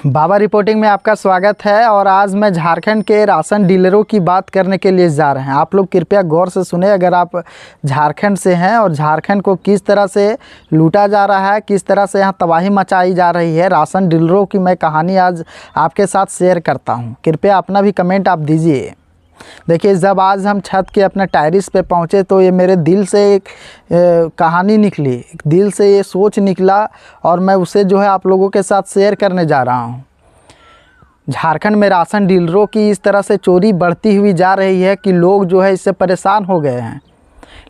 बाबा reporting में आपका स्वागत है। और आज मैं झारखंड के राशन डीलरों की बात करने के लिए जा रहे हैं। आप लोग कृपया गौर से सुने। अगर आप झारखंड से हैं और झारखंड को किस तरह से लूटा जा रहा है, किस तरह से यहाँ तबाही मचाई जा रही है, राशन डीलरों की मैं कहानी आज आपके साथ शेयर करता हूँ। कृपया अपना भी कमेंट आप दीजिए। देखिए, जब आज हम छत के अपने टेरेस पे पहुँचे तो ये मेरे दिल से एक कहानी निकली, दिल से ये सोच निकला और मैं उसे जो है आप लोगों के साथ शेयर करने जा रहा हूँ। झारखंड में राशन डीलरों की इस तरह से चोरी बढ़ती हुई जा रही है कि लोग जो है इससे परेशान हो गए हैं।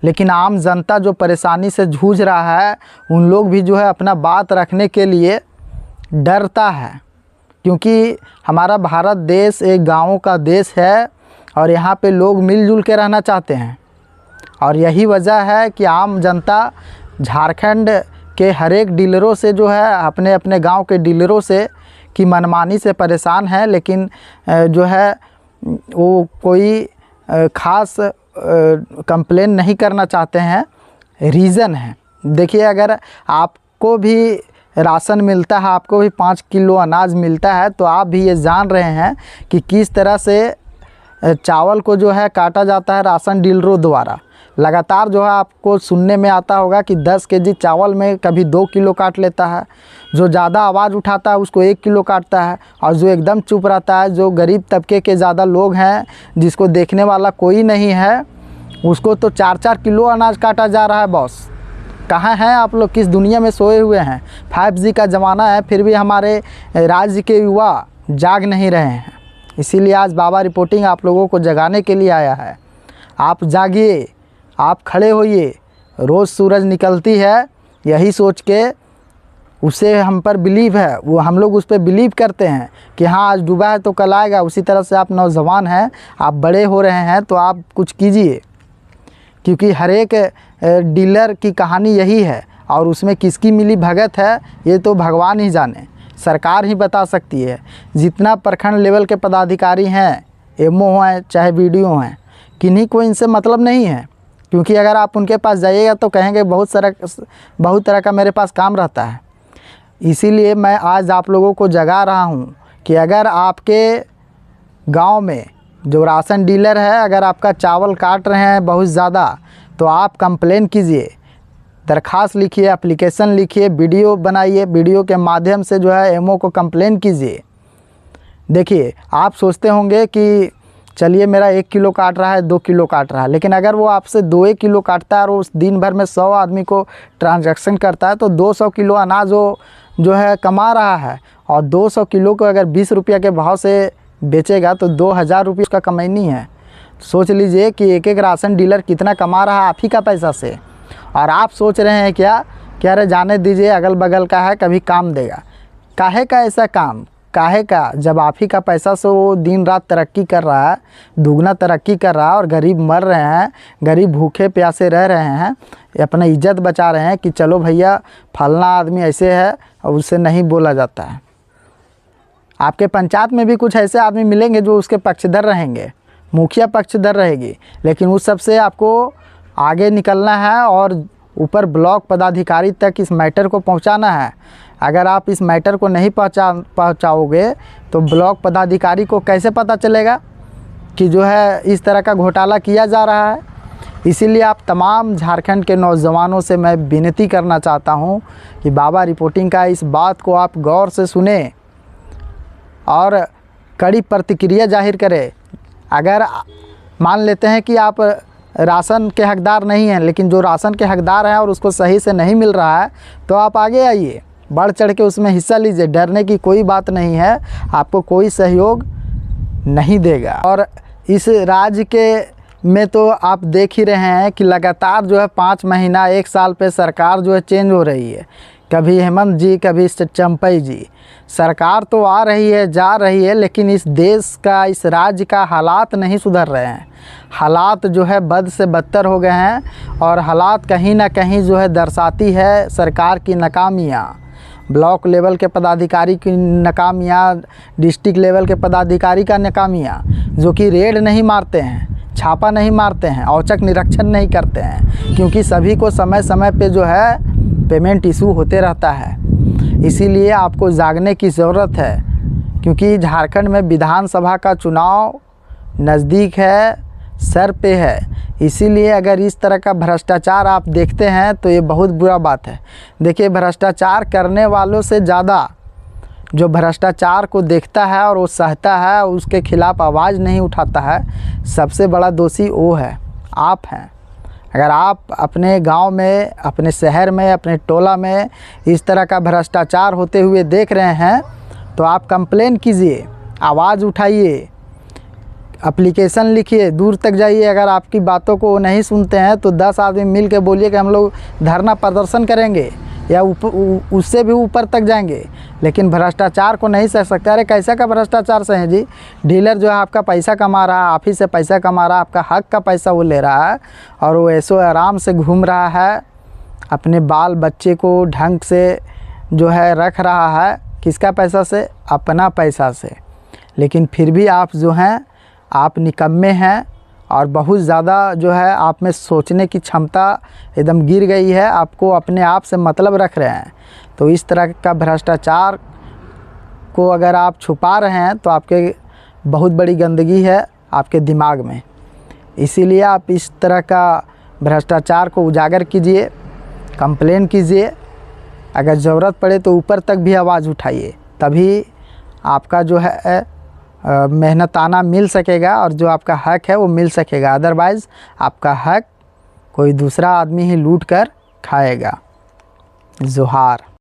लेकिन आम जनता जो परेशानी से जूझ रहा है, उन लोग भी जो है अपना बात रखने के लिए डरता है, क्योंकि हमारा भारत देश एक गाँवों का देश है और यहाँ पे लोग मिलजुल के रहना चाहते हैं। और यही वजह है कि आम जनता झारखंड के हर एक डीलरों से जो है अपने अपने गांव के डीलरों से की मनमानी से परेशान है। लेकिन जो है वो कोई ख़ास कंप्लेन नहीं करना चाहते हैं। रीज़न है, देखिए, अगर आपको भी राशन मिलता है, आपको भी 5 किलो अनाज मिलता है, तो आप भी ये जान रहे हैं कि किस तरह से चावल को जो है काटा जाता है राशन डीलरों द्वारा। लगातार जो है आपको सुनने में आता होगा कि 10 केजी चावल में कभी 2 किलो काट लेता है, जो ज़्यादा आवाज़ उठाता है उसको 1 किलो काटता है, और जो एकदम चुप रहता है, जो गरीब तबके के ज़्यादा लोग हैं, जिसको देखने वाला कोई नहीं है, उसको तो 4-4 किलो अनाज काटा जा रहा है। बॉस, कहाँ हैं आप लोग? किस दुनिया में सोए हुए हैं? 5G का ज़माना है, फिर भी हमारे राज्य के युवा जाग नहीं रहे हैं। इसीलिए आज बाबा रिपोर्टिंग आप लोगों को जगाने के लिए आया है। आप जागिए, आप खड़े होइए। रोज़ सूरज निकलती है, यही सोच के उसे हम पर बिलीव है, वो हम लोग उस पर बिलीव करते हैं कि हाँ, आज डूबा है तो कल आएगा। उसी तरह से आप नौजवान हैं, आप बड़े हो रहे हैं, तो आप कुछ कीजिए, क्योंकि हर एक डीलर की कहानी यही है। और उसमें किसकी मिली भगत है ये तो भगवान ही जाने, सरकार ही बता सकती है। जितना प्रखंड लेवल के पदाधिकारी हैं, एमओ हैं चाहे बीडीओ हैं, किन्हीं को इनसे मतलब नहीं है। क्योंकि अगर आप उनके पास जाइएगा तो कहेंगे बहुत तरह का मेरे पास काम रहता है। इसीलिए मैं आज आप लोगों को जगा रहा हूँ कि अगर आपके गांव में जो राशन डीलर है, अगर आपका चावल काट रहे हैं बहुत ज़्यादा, तो आप कंप्लेन कीजिए, दरख्वास्त लिखिए, एप्लीकेशन लिखिए, वीडियो बनाइए, वीडियो के माध्यम से जो है एमओ को कंप्लेन कीजिए। देखिए, आप सोचते होंगे कि चलिए मेरा 1 किलो काट रहा है, 2 किलो काट रहा है, लेकिन अगर वो आपसे 2-1 किलो काटता है और उस दिन भर में 100 आदमी को ट्रांजैक्शन करता है, तो 200 किलो अनाज वो जो है कमा रहा है। और 200 किलो को अगर 20 रुपये के भाव से बेचेगा तो 2000 रुपये उसका कमाई है। सोच लीजिए कि एक राशन डीलर कितना कमा रहा है आप ही का पैसा से। और आप सोच रहे हैं क्या अरे जाने दीजिए, अगल बगल का है, कभी काम देगा। काहे का ऐसा काम, काहे का? जब आप ही का पैसा से वो दिन रात तरक्की कर रहा है, दुगना तरक्की कर रहा है, और गरीब मर रहे हैं, गरीब भूखे प्यासे रह रहे हैं, अपना इज्जत बचा रहे हैं कि चलो भैया फलना आदमी ऐसे है, और उससे नहीं बोला जाता है। आपके पंचायत में भी कुछ ऐसे आदमी मिलेंगे जो उसके पक्षधर रहेंगे, मुखिया पक्षधर रहेगी, लेकिन उस सब से आपको आगे निकलना है और ऊपर ब्लॉक पदाधिकारी तक इस मैटर को पहुंचाना है। अगर आप इस मैटर को नहीं पहुंचाओगे तो ब्लॉक पदाधिकारी को कैसे पता चलेगा कि जो है इस तरह का घोटाला किया जा रहा है? इसीलिए आप तमाम झारखंड के नौजवानों से मैं विनती करना चाहता हूं कि बाबा रिपोर्टिंग का इस बात को आप गौर से सुने और कड़ी प्रतिक्रिया जाहिर करें। अगर मान लेते हैं कि आप राशन के हकदार नहीं हैं, लेकिन जो राशन के हकदार हैं और उसको सही से नहीं मिल रहा है, तो आप आगे आइए, बढ़ चढ़ के उसमें हिस्सा लीजिए। डरने की कोई बात नहीं है, आपको कोई सहयोग नहीं देगा। और इस राज्य के में तो आप देख ही रहे हैं कि लगातार जो है 5 महीना 1 साल पे सरकार जो है चेंज हो रही है। कभी हेमंत जी, कभी चंपई जी। सरकार तो आ रही है, जा रही है, लेकिन इस देश का, इस राज्य का हालात नहीं सुधर रहे हैं। हालात जो है बद से बदतर हो गए हैं, और हालात कहीं ना कहीं जो है दर्शाती है सरकार की नाकामियाँ। ब्लॉक लेवल के पदाधिकारी की नाकामियाँ, डिस्ट्रिक्ट लेवल के पदाधिकारी का नाकामियाँ, जो कि रेड नहीं मारते हैं, छापा नहीं मारते हैं, औचक निरीक्षण नहीं करते हैं, क्योंकि सभी को समय समय पे जो है पेमेंट इशू होते रहता है। इसीलिए आपको जागने की ज़रूरत है। क्योंकि झारखंड में विधानसभा का चुनाव नज़दीक है, सर पे है। इसीलिए अगर इस तरह का भ्रष्टाचार आप देखते हैं तो ये बहुत बुरा बात है। देखिए, भ्रष्टाचार करने वालों से ज़्यादा जो भ्रष्टाचार को देखता है और वो सहता है, उसके खिलाफ़ आवाज़ नहीं उठाता है, सबसे बड़ा दोषी वो है, आप हैं। अगर आप अपने गांव में, अपने शहर में, अपने टोला में इस तरह का भ्रष्टाचार होते हुए देख रहे हैं तो आप कंप्लेन कीजिए, आवाज़ उठाइए, एप्लीकेशन लिखिए, दूर तक जाइए। अगर आपकी बातों को नहीं सुनते हैं तो 10 आदमी मिल के बोलिए कि हम लोग धरना प्रदर्शन करेंगे या उससे भी ऊपर तक जाएंगे, लेकिन भ्रष्टाचार को नहीं सह सकते। अरे कैसा का भ्रष्टाचार सहे जी? डीलर जो है आपका पैसा कमा रहा है, आप ही से पैसा कमा रहा है, आपका हक का पैसा वो ले रहा है और वो ऐसो आराम से घूम रहा है, अपने बाल बच्चे को ढंग से जो है रख रहा है। किसका पैसा से? अपना पैसा से। लेकिन फिर भी आप जो हैं, आप निकम्मे हैं और बहुत ज़्यादा जो है आप में सोचने की क्षमता एकदम गिर गई है, आपको अपने आप से मतलब रख रहे हैं। तो इस तरह का भ्रष्टाचार को अगर आप छुपा रहे हैं तो आपके बहुत बड़ी गंदगी है आपके दिमाग में। इसीलिए आप इस तरह का भ्रष्टाचार को उजागर कीजिए, कंप्लेन कीजिए, अगर ज़रूरत पड़े तो ऊपर तक भी आवाज़ उठाइए, तभी आपका जो है मेहनताना मिल सकेगा और जो आपका हक है वो मिल सकेगा। अदरवाइज़ आपका हक कोई दूसरा आदमी ही लूट कर खाएगा। जोहार।